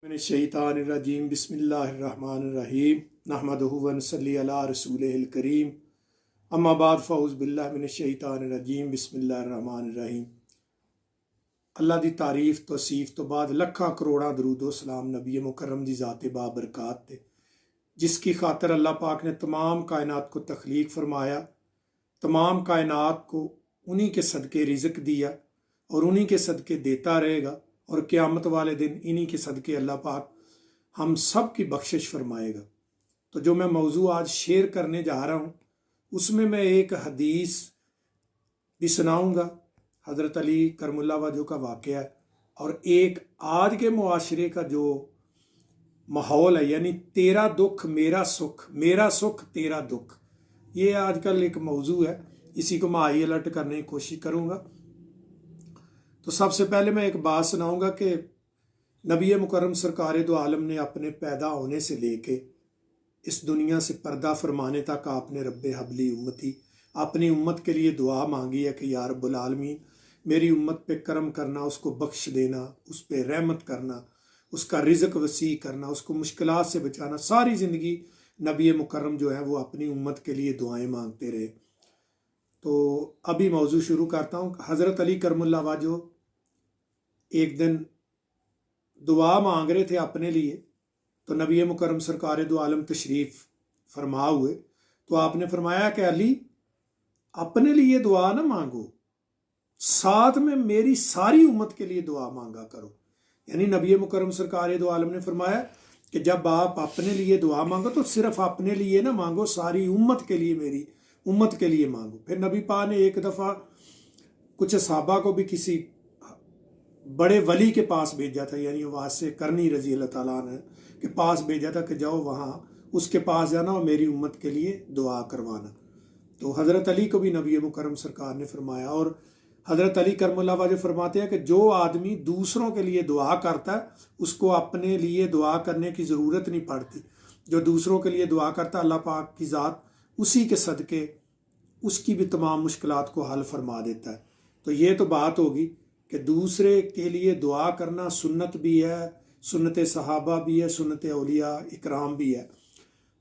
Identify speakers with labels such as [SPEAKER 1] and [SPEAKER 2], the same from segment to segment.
[SPEAKER 1] मिनश्शैतानिर्रजीम बिस्मिल्लाहिर्रहमानिर्रहीम नहमदुहु व नसल्ली अला रसूलिहिल करीम अम्मा बाद फ़ऊज़ बिल्लाहि मिनश्शैतानिर्रजीम बिस्मिल्लाहिर्रहमानिर्रहीम। अल्लाह दी तारीफ तौसीफ तो बाद लखां करोड़ां दरूदो सलाम नबी मुकर्रम दी ज़ात बाबरकात ते जिसकी खातर अल्लाह पाक ने तमाम कायनात को तख्लीक फरमाया, तमाम कायनात को उन्हीं के सदके रिज़्क दिया और उन्हीं के सदके देता रहेगा और क़यामत वाले दिन इन्हीं के सदके अल्लाह पाक हम सब की बख्शिश फरमाएगा। तो जो मैं मौजू आज शेयर करने जा रहा हूँ उसमें मैं एक हदीस भी सुनाऊँगा, हज़रत अली करमुल्लाह वजह का वाक़या है, और एक आज के मुआशरे का जो माहौल है, यानी तेरा दुख मेरा सुख तेरा दुख, ये आजकल एक मौजू है, इसी को मैं हाई अलर्ट करने की कोशिश करूँगा। तो सबसे पहले मैं एक बात सुनाऊंगा कि नबी मुकर्रम सरकार दो आलम ने अपने पैदा होने से लेके इस दुनिया से पर्दा फरमाने तक आपने रब्बे हबली उम्मती अपनी उम्मत के लिए दुआ मांगी है कि या रब्बुल आलमीन मेरी उम्मत पे करम करना, उसको बख्श देना, उस पे रहमत करना, उसका रिज़्क वसी करना, उसको मुश्किलात से बचाना। सारी ज़िंदगी नबी मुकर्रम जो है वो अपनी उम्मत के लिए दुआएं मांगते रहे। तो अभी मौजू शुरू करता हूँ। हज़रत अली करमुल्लाह वजह एक दिन दुआ मांग रहे थे अपने लिए, तो नबी मुकर्रम सरकार दो आलम तशरीफ़ फरमा हुए, तो आपने फरमाया कि अली अपने लिए दुआ ना मांगो, साथ में मेरी सारी उम्मत के लिए दुआ मांगा करो। यानी नबी मुकर्रम सरकार दो आलम ने फरमाया कि जब आप अपने लिए दुआ मांगो तो सिर्फ अपने लिए ना मांगो, सारी उम्मत के लिए, मेरी उम्मत के लिए मांगो। फिर नबी पाक ने एक दफ़ा कुछ सहाबा को भी किसी बड़े वली के पास भेजा था, यानी वासे करनी रजी अल्लाह ताला ने के पास भेजा था कि जाओ वहाँ उसके पास जाना और मेरी उम्मत के लिए दुआ करवाना। तो हज़रत अली को भी नबी मुकर्रम सरकार ने फरमाया, और हज़रत अली करमुल्लाह वजह फरमाते हैं कि जो आदमी दूसरों के लिए दुआ करता है उसको अपने लिए दुआ करने की ज़रूरत नहीं पड़ती। जो दूसरों के लिए दुआ करता है अल्लाह पाक की ज़ात उसी के सदके उसकी भी तमाम मुश्किलात को हल फरमा देता है। तो ये तो बात होगी कि दूसरे के लिए दुआ करना सुन्नत भी है, सुन्नत सहाबा भी है, सुन्नत औलिया इकराम भी है।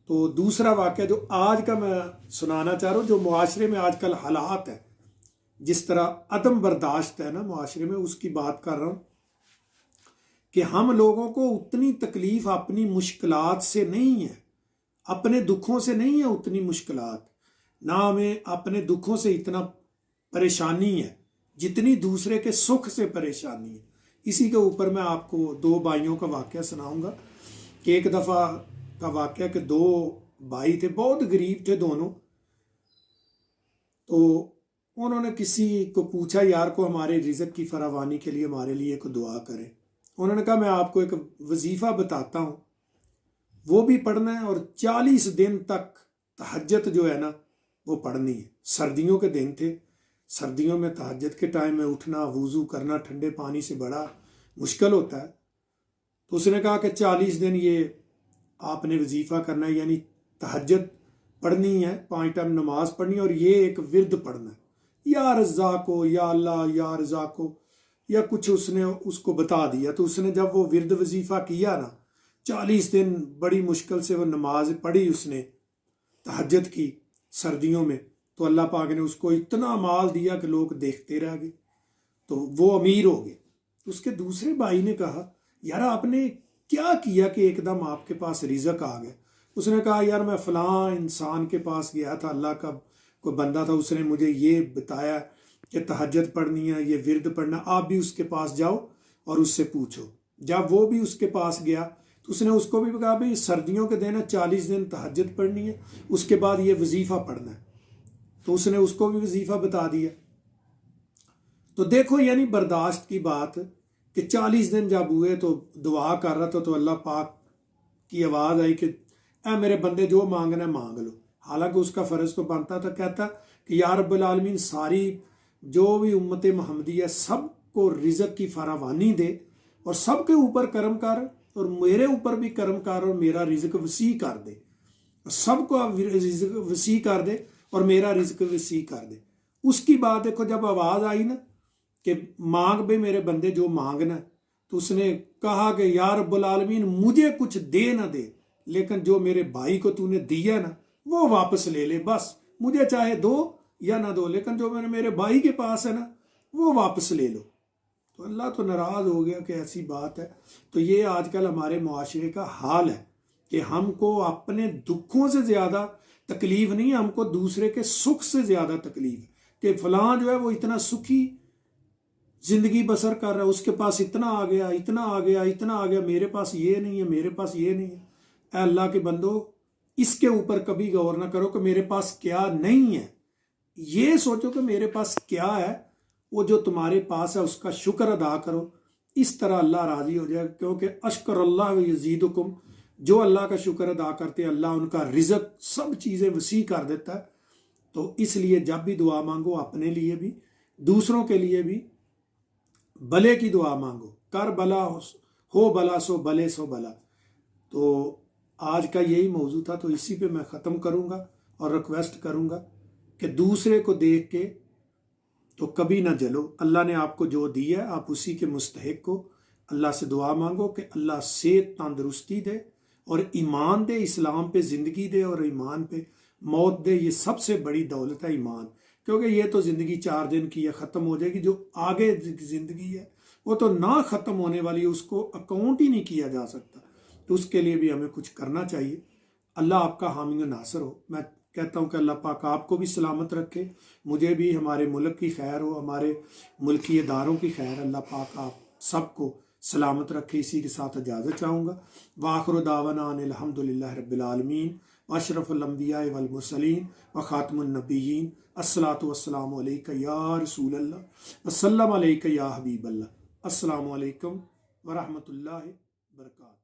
[SPEAKER 1] तो दूसरा वाक़या जो आज का मैं सुनाना चाह रहा हूँ, जो मुआशरे में आजकल हालात है, जिस तरह अदम बर्दाश्त है ना मुआशरे में, उसकी बात कर रहा हूँ कि हम लोगों को उतनी तकलीफ़ अपनी मुश्किलात से नहीं है, अपने दुखों से नहीं है उतनी मुश्किलात, ना हमें अपने दुखों से इतना परेशानी है जितनी दूसरे के सुख से परेशानी है। इसी के ऊपर मैं आपको दो भाइयों का वाक़या सुनाऊंगा कि एक दफ़ा का वाक़या कि दो भाई थे, बहुत गरीब थे दोनों। तो उन्होंने किसी को पूछा, यार को हमारे रिज़्क की फरावानी के लिए हमारे लिए एक दुआ करें। उन्होंने कहा मैं आपको एक वजीफ़ा बताता हूँ, वो भी पढ़ना है और 40 दिन तक तहज्जुद जो है ना वो पढ़नी है। सर्दियों के दिन थे, सर्दियों में तहज्जुद के टाइम में उठना, वज़ू करना ठंडे पानी से बड़ा मुश्किल होता है। तो उसने कहा कि 40 दिन ये आपने वजीफ़ा करना है, यानी तहज्जुद पढ़नी है, 5 टाइम नमाज पढ़नी है और ये एक विरद पढ़ना है, या रज़्ज़ाक़ो, या अल्लाह, या रज़्ज़ाक़ो, या कुछ उसने उसको बता दिया। तो उसने जब वो विरद वजीफ़ा किया ना, 40 दिन बड़ी मुश्किल से वो नमाज पढ़ी उसने तहज्जुद की सर्दियों में, तो अल्लाह पाक ने उसको इतना माल दिया कि लोग देखते रह गए, तो वो अमीर हो गए। तो उसके दूसरे भाई ने कहा, यार आपने क्या किया कि एकदम आपके पास रिज़्क आ गया? उसने कहा, यार मैं फ़लाँ इंसान के पास गया था, अल्लाह का कोई बंदा था, उसने मुझे ये बताया कि तहज्जुद पढ़नी है, ये विरद पढ़ना, आप भी उसके पास जाओ और उससे पूछो। जब वो भी उसके पास गया तो उसने उसको भी कहा, भाई सर्दियों के दिन 40 दिन तहज्जुद पढ़नी है, उसके बाद ये वजीफ़ा पढ़ना है। तो उसने उसको भी वजीफ़ा बता दिया। तो देखो यानी बर्दाश्त की बात कि 40 दिन जब हुए तो दुआ कर रहा था, तो अल्लाह पाक की आवाज़ आई कि ऐ मेरे बंदे जो मांगना है मांग लो। हालांकि उसका फ़र्ज़ तो बनता था, कहता कि या रब्बुल आलमीन सारी जो भी उम्मत मोहम्मदी है सबको रिज़्क की फरावानी दे और सबके ऊपर करम कर और मेरे ऊपर भी करम कर और मेरा रिज़्क वसी कर दे, सबको रिज़्क वसी कर दे और मेरा रिज़्क वसी कर दे। उसकी बात देखो, जब आवाज़ आई ना कि मांग बे मेरे बंदे जो मांगना, تو اس نے کہا کہ یا رب العالمین مجھے کچھ دے نہ دے، لیکن جو میرے بھائی کو تو نے دیا نا وہ واپس لے لے، بس مجھے چاہے دو یا نہ دو، لیکن جو میرے بھائی کے پاس ہے نا وہ واپس لے لو۔ تو اللہ تو ناراض ہو گیا کہ ایسی بات ہے۔ تو یہ آج کل ہمارے معاشرے کا حال ہے کہ ہم کو اپنے دکھوں سے زیادہ تکلیف نہیں، ہم کو دوسرے کے سکھ سے زیادہ تکلیف ہے کہ فلاں جو ہے وہ اتنا سکھی زندگی بسر کر رہا ہے، اس کے پاس اتنا آ گیا، اتنا آ گیا، اتنا آ گیا، میرے پاس یہ نہیں ہے، میرے پاس یہ نہیں ہے۔ اے اللہ کے بندو، اس کے اوپر کبھی غور نہ کرو کہ میرے پاس کیا نہیں ہے، یہ سوچو کہ میرے پاس کیا ہے، وہ جو تمہارے پاس ہے اس کا شکر ادا کرو، اس طرح اللہ راضی ہو جائے، کیونکہ اشکر اللہ و یزیدکم، جو اللہ کا شکر ادا کرتے ہیں اللہ ان کا رزق سب چیزیں وسیع کر دیتا ہے۔ تو اس لیے جب بھی دعا مانگو اپنے لیے بھی دوسروں کے لیے بھی بھلے کی دعا مانگو، کر بلا ہو بلا سو بلے سو بلا۔ تو آج کا یہی موضوع تھا، تو اسی پہ میں ختم کروں گا اور ریکویسٹ کروں گا کہ دوسرے کو دیکھ کے تو کبھی نہ جلو، اللہ نے آپ کو جو دی ہے آپ اسی کے مستحق ہو۔ اللہ سے دعا مانگو کہ اللہ صحت تندرستی دے اور ایمان دے، اسلام پہ زندگی دے اور ایمان پہ موت دے۔ یہ سب سے بڑی دولت ہے ایمان، کیونکہ یہ تو زندگی 4 دن کی ہے، ختم ہو جائے گی۔ جو آگے زندگی ہے وہ تو نہ ختم ہونے والی ہے، اس کو اکاؤنٹ ہی نہیں کیا جا سکتا۔ تو اس کے لیے بھی ہمیں کچھ کرنا چاہیے۔ اللہ آپ کا حامی و ناصر ہو۔ میں کہتا ہوں کہ اللہ پاک آپ کو بھی سلامت رکھے، مجھے بھی، ہمارے ملک کی خیر ہو، ہمارے ملکی اداروں کی خیر، اللہ پاک آپ سب کو سلامت رکھے۔ اسی کے ساتھ اجازت چاہوں گا۔ وآخر دعوانا ان الحمدللہ رب العالمین واشرف الانبیاء والمرسلین وخاتم النبیین۔ الصلاۃ والسلام علیک یا رسول اللہ، وسلم علیک یا حبیب اللہ۔ السلام علیکم ورحمۃ اللہ وبرکاتہ۔